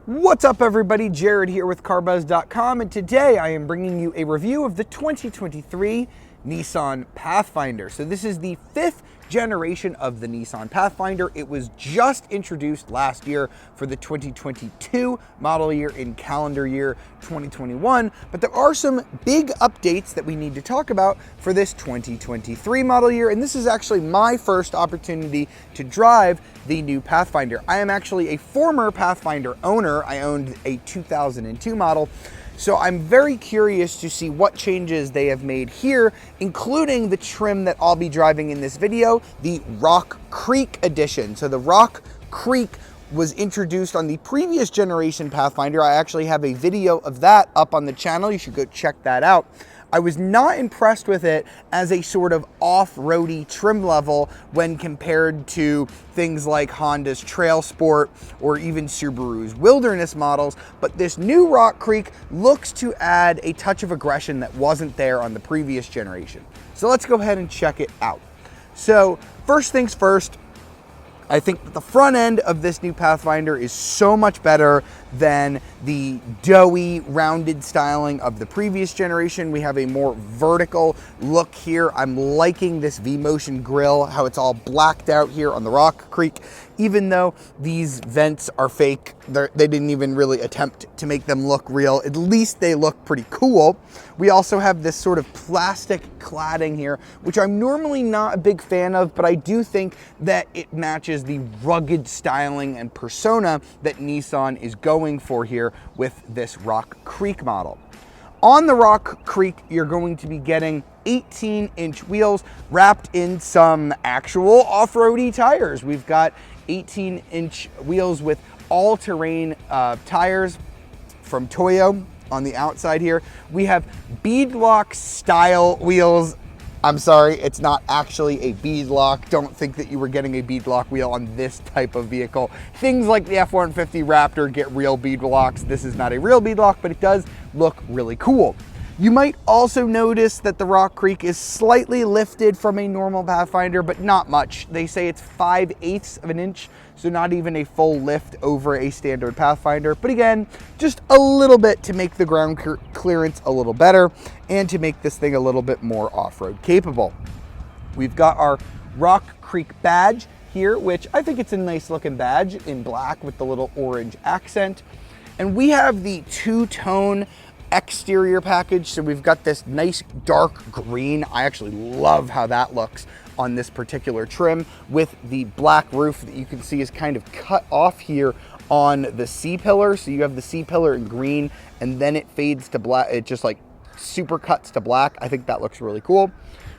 What's up everybody, Jared here with carbuzz.com, and today I am bringing you a review of the 2023 Nissan Pathfinder. So this is the 5th generation of the Nissan Pathfinder. It was just introduced last year for the 2022 model year in calendar year 2021, but there are some big updates that we need to talk about for this 2023 model year, and this is actually my first opportunity to drive the new Pathfinder. I am actually a former Pathfinder owner. I owned a 2002 model. So I'm very curious to see what changes they have made here, including the trim that I'll be driving in this video, the Rock Creek edition. So the Rock Creek was introduced on the previous generation Pathfinder. I actually have a video of that up on the channel. You should go check that out. I was not impressed with it as a sort of off-roady trim level when compared to things like Honda's Trail Sport or even Subaru's Wilderness models, but this new Rock Creek looks to add a touch of aggression that wasn't there on the previous generation. So let's go ahead and check it out. So first things first, I think that the front end of this new Pathfinder is so much better than the doughy, rounded styling of the previous generation. We have a more vertical look here. I'm liking this V-Motion grille, how it's all blacked out here on the Rock Creek. Even though these vents are fake, they didn't even really attempt to make them look real. At least they look pretty cool. We also have this sort of plastic cladding here, which I'm normally not a big fan of, but I do think that it matches the rugged styling and persona that Nissan is going for here with this Rock Creek model. On the Rock Creek, you're going to be getting 18-inch wheels wrapped in some actual off-roady tires. We've got 18-inch wheels with all-terrain tires from Toyo on the outside here. We have beadlock style wheels. I'm sorry, it's not actually a beadlock. Don't think that you were getting a beadlock wheel on this type of vehicle. Things like the F-150 Raptor get real beadlocks. This is not a real beadlock, but it does look really cool. You might also notice that the Rock Creek is slightly lifted from a normal Pathfinder, but not much. They say it's 5/8 of an inch, so not even a full lift over a standard Pathfinder. But again, just a little bit to make the ground clearance a little better and to make this thing a little bit more off-road capable. We've got our Rock Creek badge here, which I think it's a nice looking badge in black with the little orange accent. And we have the two-tone exterior package. So we've got this nice dark green. I actually love how that looks on this particular trim with the black roof that you can see is kind of cut off here on the C-pillar. So you have the C-pillar in green and then it fades to black. It just like super cuts to black. I think that looks really cool.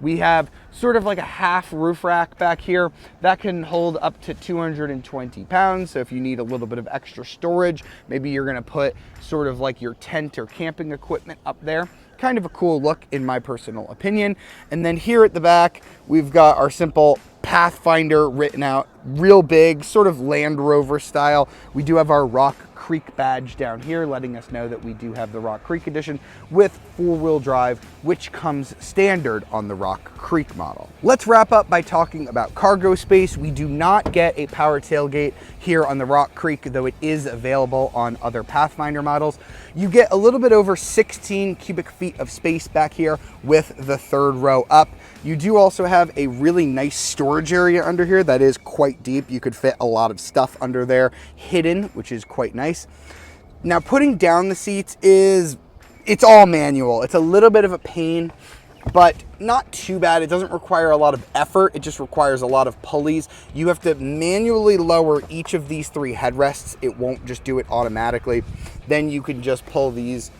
We have sort of like a half roof rack back here that can hold up to 220 pounds. So if you need a little bit of extra storage, maybe you're gonna put sort of like your tent or camping equipment up there. Kind of a cool look in my personal opinion. And then here at the back, we've got our simple Pathfinder written out real big, sort of Land Rover style. We do have our Rock Creek badge down here letting us know that we do have the Rock Creek edition with four-wheel drive, which comes standard on the Rock Creek model. Let's wrap up by talking about cargo space. We do not get a power tailgate here on the Rock Creek, though it is available on other Pathfinder models. You get a little bit over 16 cubic feet of space back here with the third row up. You do also have a really nice storage area under here that is quite deep. You could fit a lot of stuff under there hidden, which is quite nice. Now putting down the seats it's all manual. It's a little bit of a pain, but not too bad. It doesn't require a lot of effort. It just requires a lot of pulleys. You have to manually lower each of these three headrests. It won't just do it automatically. Then you can just pull these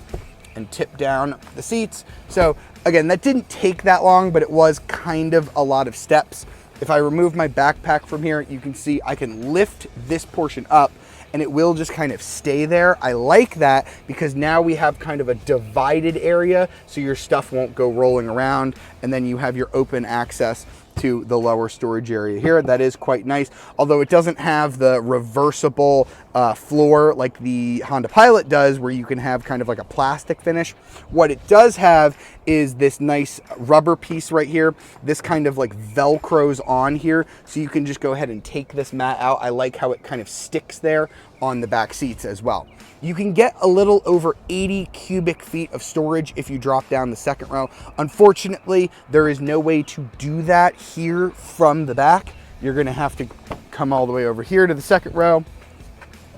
and tip down the seats. So again, that didn't take that long, but it was kind of a lot of steps. If I remove my backpack from here, you can see I can lift this portion up and it will just kind of stay there. I like that because now we have kind of a divided area so your stuff won't go rolling around, and then you have your open access to the lower storage area here. That is quite nice, although it doesn't have the reversible floor like the Honda Pilot does, where you can have kind of like a plastic finish. What it does have is this nice rubber piece right here. This kind of like Velcros on here, so you can just go ahead and take this mat out. I like how it kind of sticks there on the back seats as well. You can get a little over 80 cubic feet of storage if you drop down the second row. Unfortunately, there is no way to do that here from the back. You're gonna have to come all the way over here to the second row,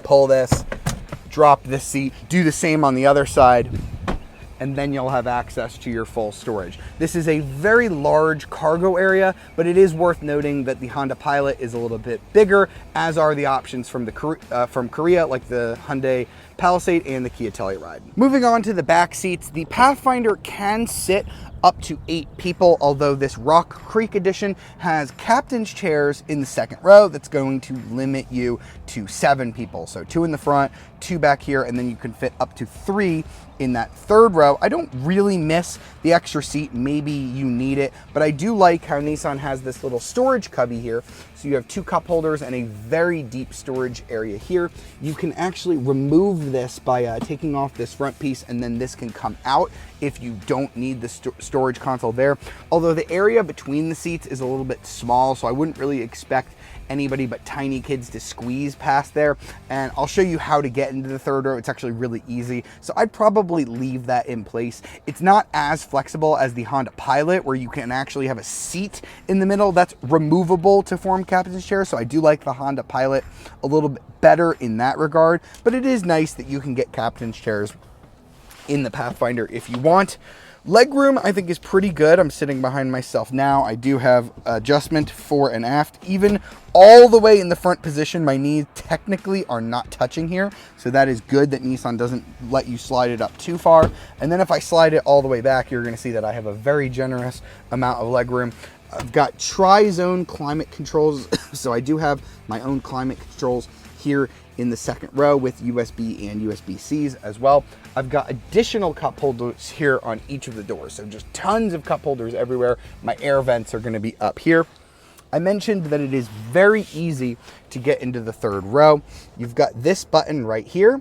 pull this, drop this seat, do the same on the other side, and then you'll have access to your full storage. This is a very large cargo area, but it is worth noting that the Honda Pilot is a little bit bigger, as are the options from Korea, like the Hyundai Palisade and the Kia Telluride. Moving on to the back seats, the Pathfinder can sit up to 8 people, although this Rock Creek edition has captain's chairs in the second row that's going to limit you to 7 people. So 2 in the front, 2 back here, and then you can fit up to 3 in that third row. I don't really miss the extra seat. Maybe you need it, but I do like how Nissan has this little storage cubby here. So you have 2 cup holders and a very deep storage area here. You can actually remove this by taking off this front piece, and then this can come out if you don't need the storage console there. Although the area between the seats is a little bit small, so I wouldn't really expect anybody but tiny kids to squeeze past there. And I'll show you how to get into the third row. It's actually really easy. So I'd probably leave that in place. It's not as flexible as the Honda Pilot, where you can actually have a seat in the middle that's removable to form captain's chair. So I do like the Honda Pilot a little bit better in that regard, but it is nice that you can get captain's chairs in the Pathfinder if you want. Legroom, I think, is pretty good. I'm sitting behind myself now. I do have adjustment fore and aft, even all the way in the front position. My knees technically are not touching here, so that is good that Nissan doesn't let you slide it up too far. And then if I slide it all the way back, you're going to see that I have a very generous amount of legroom. I've got tri-zone climate controls, so I do have my own climate controls here in the second row with USB and USB-Cs as well. I've got additional cup holders here on each of the doors, so just tons of cup holders everywhere. My air vents are going to be up here. I mentioned that it is very easy to get into the third row. You've got this button right here,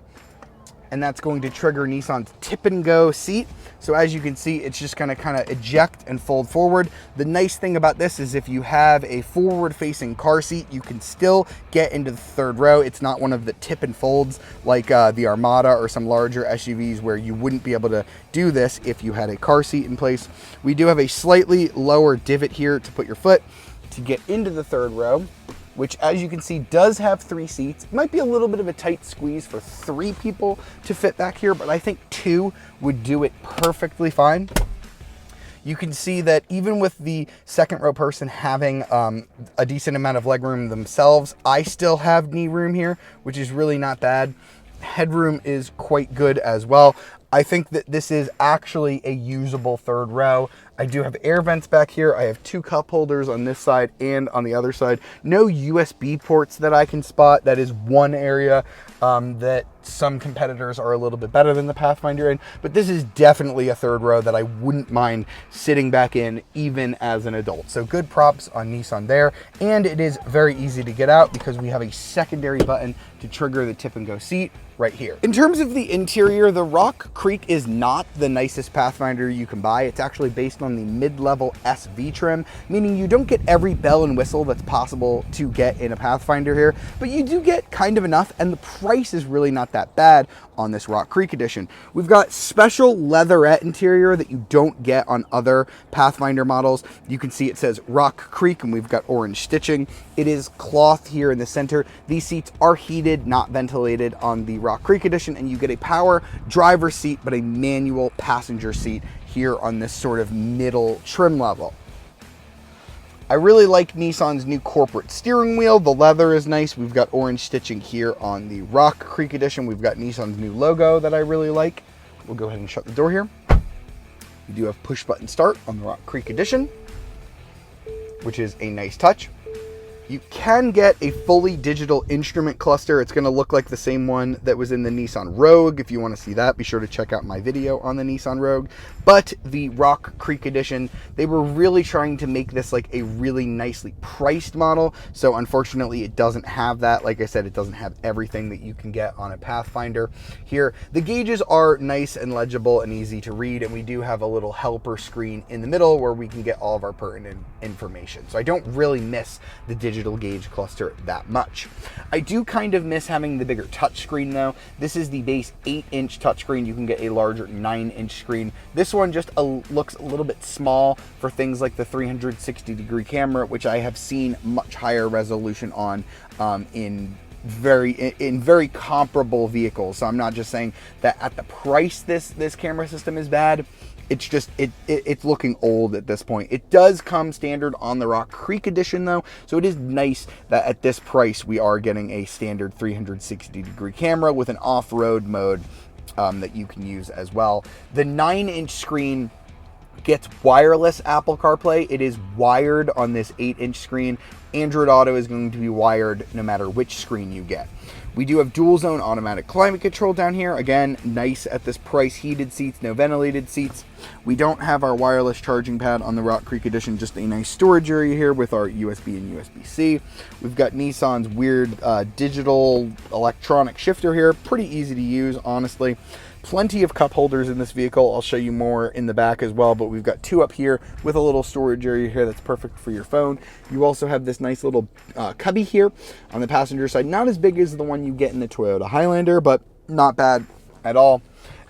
and that's going to trigger Nissan's tip and go seat. So as you can see, it's just gonna kind of eject and fold forward. The nice thing about this is if you have a forward facing car seat, you can still get into the third row. It's not one of the tip and folds like the Armada or some larger SUVs where you wouldn't be able to do this if you had a car seat in place. We do have a slightly lower divot here to put your foot to get into the third row, which, as you can see, does have 3 seats. It might be a little bit of a tight squeeze for 3 people to fit back here, but I think 2 would do it perfectly fine. You can see that even with the second row person having a decent amount of legroom themselves, I still have knee room here, which is really not bad. Headroom is quite good as well. I think that this is actually a usable third row. I do have air vents back here. I have 2 cup holders on this side and on the other side. No USB ports that I can spot. That is one area that some competitors are a little bit better than the Pathfinder in, but this is definitely a third row that I wouldn't mind sitting back in even as an adult. So good props on Nissan there. And it is very easy to get out because we have a secondary button to trigger the tip and go seat right here. In terms of the interior, the Rock Creek is not the nicest Pathfinder you can buy. It's actually based on the mid-level SV trim, meaning you don't get every bell and whistle that's possible to get in a Pathfinder here, but you do get kind of enough, and the price is really not that bad on this Rock Creek edition. We've got special leatherette interior that you don't get on other Pathfinder models. You can see it says Rock Creek, and we've got orange stitching. It is cloth here in the center. These seats are heated, not ventilated on the Rock Creek edition, and you get a power driver's seat but a manual passenger seat here on this sort of middle trim level. I really like Nissan's new corporate steering wheel. The leather is nice. We've got orange stitching here on the Rock Creek edition. We've got Nissan's new logo that I really like. We'll go ahead and shut the door here. We do have push button start on the Rock Creek edition, which is a nice touch. You can get a fully digital instrument cluster. It's going to look like the same one that was in the Nissan Rogue. If you want to see that, be sure to check out my video on the Nissan Rogue. But the Rock Creek edition, they were really trying to make this like a really nicely priced model. So unfortunately, it doesn't have that. Like I said, it doesn't have everything that you can get on a Pathfinder here. The gauges are nice and legible and easy to read. And we do have a little helper screen in the middle where we can get all of our pertinent information. So I don't really miss the digital digital gauge cluster that much. I do kind of miss having the bigger touchscreen though. This is the base 8-inch touchscreen. You can get a larger 9-inch screen. This one just looks a little bit small for things like the 360-degree camera, which I have seen much higher resolution on in very comparable vehicles. So I'm not just saying that at the price this camera system is bad. It's just it's looking old at this point. It does come standard on the Rock Creek edition though, so it is nice that at this price we are getting a standard 360-degree camera with an off-road mode that you can use as well. The 9-inch screen gets wireless Apple CarPlay. It is wired on this 8-inch screen. Android Auto is going to be wired no matter which screen you get. We do have dual zone automatic climate control down here. Again, nice at this price. Heated seats, no ventilated seats. We don't have our wireless charging pad on the Rock Creek edition, just a nice storage area here with our USB and USB-C. We've got Nissan's weird digital electronic shifter here. Pretty easy to use, honestly. Plenty of cup holders in this vehicle. I'll show you more in the back as well, but we've got 2 up here with a little storage area here that's perfect for your phone. You also have this nice little cubby here on the passenger side. Not as big as the one you get in the Toyota Highlander, but not bad at all.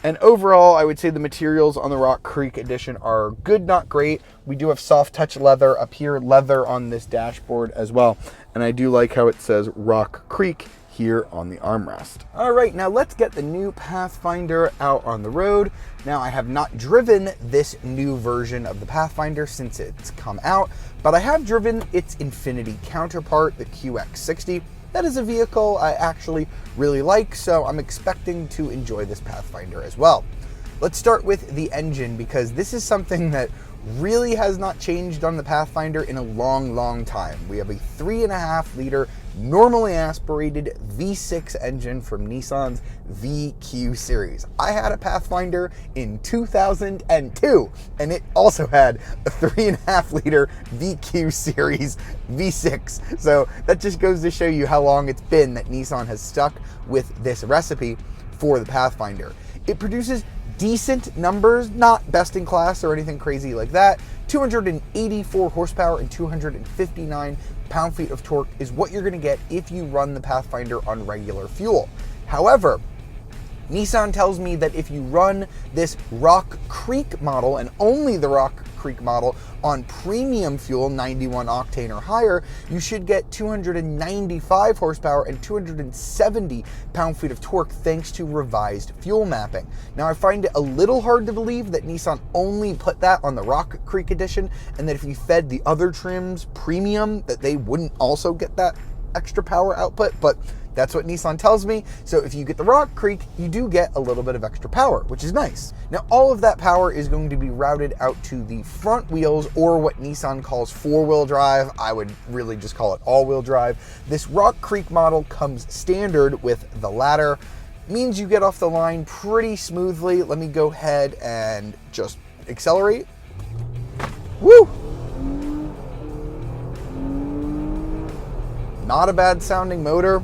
And overall, I would say the materials on the Rock Creek edition are good, not great. We do have soft touch leather up here, leather on this dashboard as well. And I do like how it says Rock Creek here on the armrest. All right, now let's get the new Pathfinder out on the road. Now, I have not driven this new version of the Pathfinder since it's come out, but I have driven its Infinity counterpart, the QX60. That is a vehicle I actually really like, so I'm expecting to enjoy this Pathfinder as well. Let's start with the engine, because this is something that really has not changed on the Pathfinder in a long time. We have a 3.5 liter normally aspirated V6 engine from Nissan's VQ series. I had a Pathfinder in 2002, and it also had a 3.5 liter VQ series V6. So that just goes to show you how long it's been that Nissan has stuck with this recipe for the Pathfinder. It produces decent numbers, not best in class or anything crazy like that. 284 horsepower and 259 pound-feet of torque is what you're going to get if you run the Pathfinder on regular fuel. However, Nissan tells me that if you run this Rock Creek model, and only the Rock Creek model, on premium fuel, 91 octane or higher, you should get 295 horsepower and 270 pound-feet of torque thanks to revised fuel mapping. Now, I find it a little hard to believe that Nissan only put that on the Rock Creek edition, and that if you fed the other trims premium, that they wouldn't also get that extra power output, but that's what Nissan tells me. So if you get the Rock Creek, you do get a little bit of extra power, which is nice. Now, all of that power is going to be routed out to the front wheels, or what Nissan calls 4-wheel drive. I would really just call it all-wheel drive. This Rock Creek model comes standard with the ladder. Means you get off the line pretty smoothly. Let me go ahead and just accelerate. Woo! Not a bad sounding motor.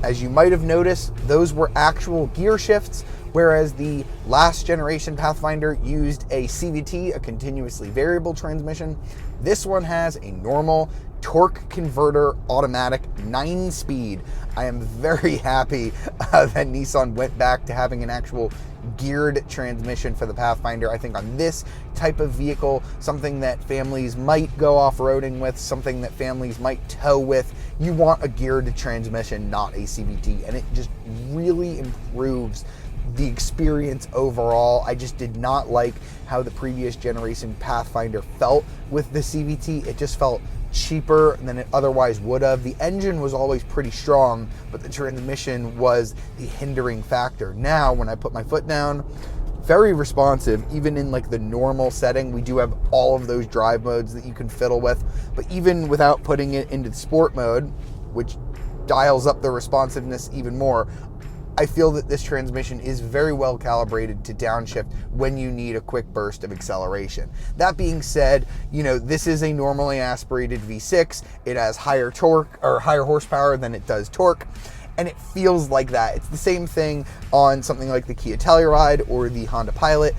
As you might have noticed, those were actual gear shifts, whereas the last generation Pathfinder used a CVT, a continuously variable transmission. This one has a normal torque converter automatic 9-speed. I am very happy that Nissan went back to having an actual geared transmission for the Pathfinder. I think on this type of vehicle, something that families might go off-roading with, something that families might tow with, you want a geared transmission, not a CVT, and it just really improves the experience overall. I just did not like how the previous generation Pathfinder felt with the CVT. It just felt cheaper than it otherwise would have. The engine was always pretty strong, but the transmission was the hindering factor. Now, when I put my foot down, very responsive, even in like the normal setting. We do have all of those drive modes that you can fiddle with, but even without putting it into sport mode, which dials up the responsiveness even more, I feel that this transmission is very well calibrated to downshift when you need a quick burst of acceleration. That being said, you know, this is a normally aspirated V6. It has higher torque or higher horsepower than it does torque, and it feels like that. It's the same thing on something like the Kia Telluride or the Honda Pilot.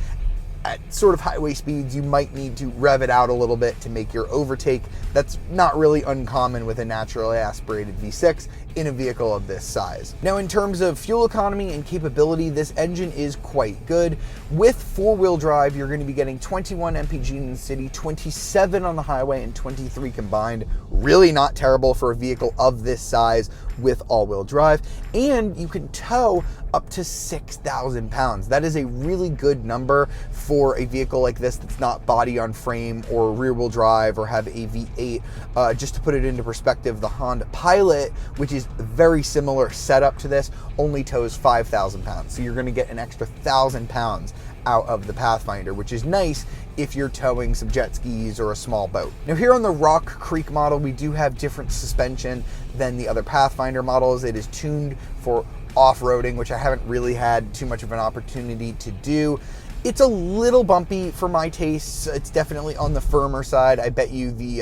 at sort of highway speeds, you might need to rev it out a little bit to make your overtake. That's not really uncommon with a naturally aspirated V6 in a vehicle of this size. Now, in terms of fuel economy and capability, this engine is quite good. With four-wheel drive, you're going to be getting 21 mpg in the city, 27 on the highway, and 23 combined. Really not terrible for a vehicle of this size with all-wheel drive. And you can tow up to 6,000 pounds. That is a really good number for a vehicle like this that's not body on frame or rear-wheel drive or have a V8. Just to put it into perspective, the Honda Pilot, which is very similar setup to this, only tows 5,000 pounds. So you're gonna get an extra 1,000 pounds out of the Pathfinder, which is nice if you're towing some jet skis or a small boat. Now, here on the Rock Creek model, we do have different suspension than the other Pathfinder models. It is tuned for off-roading, which I haven't really had too much of an opportunity to do. It's a little bumpy for my tastes. It's definitely on the firmer side. I bet you the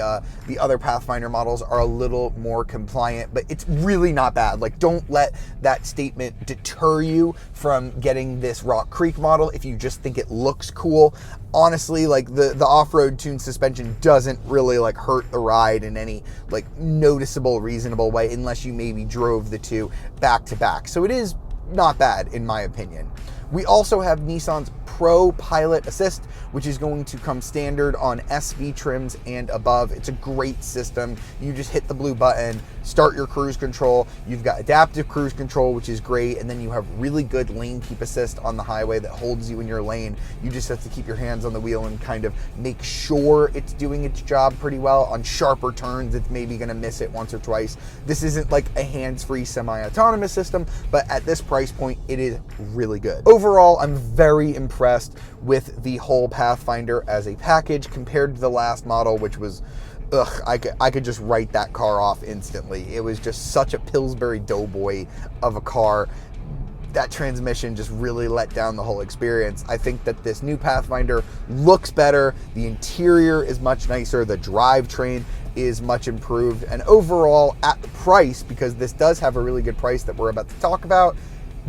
other Pathfinder models are a little more compliant, but it's really not bad. Like, don't let that statement deter you from getting this Rock Creek model if you just think it looks cool. Honestly, like the off-road tuned suspension doesn't really like hurt the ride in any like noticeable, reasonable way, unless you maybe drove the two back to back. So it is not bad in my opinion. We also have Nissan's Pro Pilot Assist, which is going to come standard on SV trims and above. It's a great system. You just hit the blue button, start your cruise control. You've got adaptive cruise control, which is great. And then you have really good lane keep assist on the highway that holds you in your lane. You just have to keep your hands on the wheel and kind of make sure it's doing its job pretty well. On sharper turns, it's maybe gonna miss it once or twice. This isn't like a hands-free semi-autonomous system, but at this price point, it is really good. Overall, I'm very impressed with the whole Pathfinder as a package compared to the last model, which was, I could just write that car off instantly. It was just such a Pillsbury Doughboy of a car. That transmission just really let down the whole experience. I think that this new Pathfinder looks better. The interior is much nicer. The drivetrain is much improved. And overall, at the price, because this does have a really good price that we're about to talk about,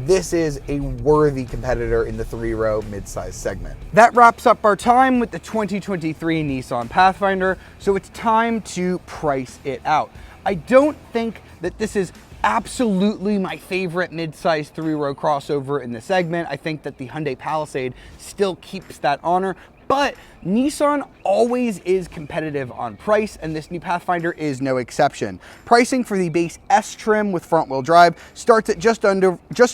this is a worthy competitor in the three-row midsize segment. That wraps up our time with the 2023 Nissan Pathfinder, so it's time to price it out. I don't think that this is absolutely my favorite midsize three-row crossover in the segment. I think that the Hyundai Palisade still keeps that honor, but Nissan always is competitive on price, and this new Pathfinder is no exception. Pricing for the base S trim with front-wheel drive starts at just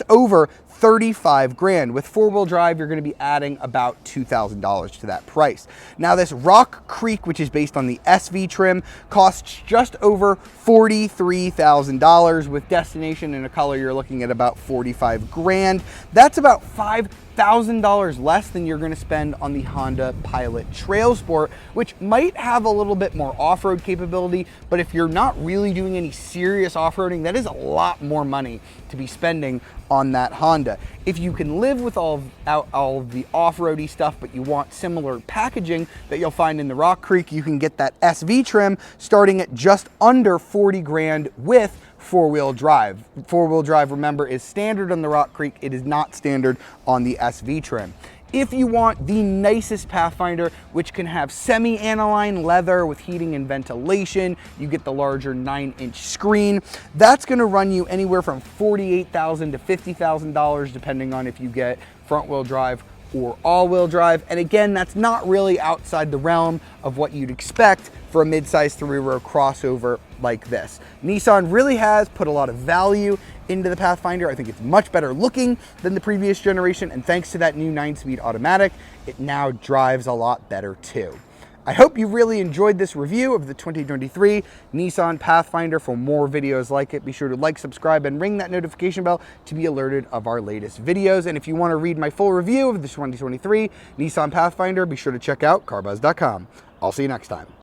over 35 grand. With four-wheel drive, you're going to be adding about $2,000 to that price. Now, this Rock Creek, which is based on the SV trim, costs just over $43,000. With destination in a color, you're looking at about 45 grand. That's about $5,000 less than you're going to spend on the Honda Pilot Trail Sport, which might have a little bit more off-road capability, but if you're not really doing any serious off-roading, that is a lot more money to be spending on that Honda. If you can live with all of the off-roady stuff, but you want similar packaging that you'll find in the Rock Creek, you can get that SV trim starting at just under 40 grand with four-wheel drive. Four-wheel drive, remember, is standard on the Rock Creek. It is not standard on the SV trim. If you want the nicest Pathfinder, which can have semi-aniline leather with heating and ventilation, you get the larger 9-inch screen. That's going to run you anywhere from $48,000 to $50,000, depending on if you get front-wheel drive or all-wheel drive. And again, that's not really outside the realm of what you'd expect for a midsize three-row crossover like this. Nissan really has put a lot of value into the Pathfinder. I think it's much better looking than the previous generation, and thanks to that new 9-speed automatic, it now drives a lot better too. I hope you really enjoyed this review of the 2023 Nissan Pathfinder. For more videos like it, be sure to like, subscribe, and ring that notification bell to be alerted of our latest videos. And if you want to read my full review of the 2023 Nissan Pathfinder, be sure to check out carbuzz.com. I'll see you next time.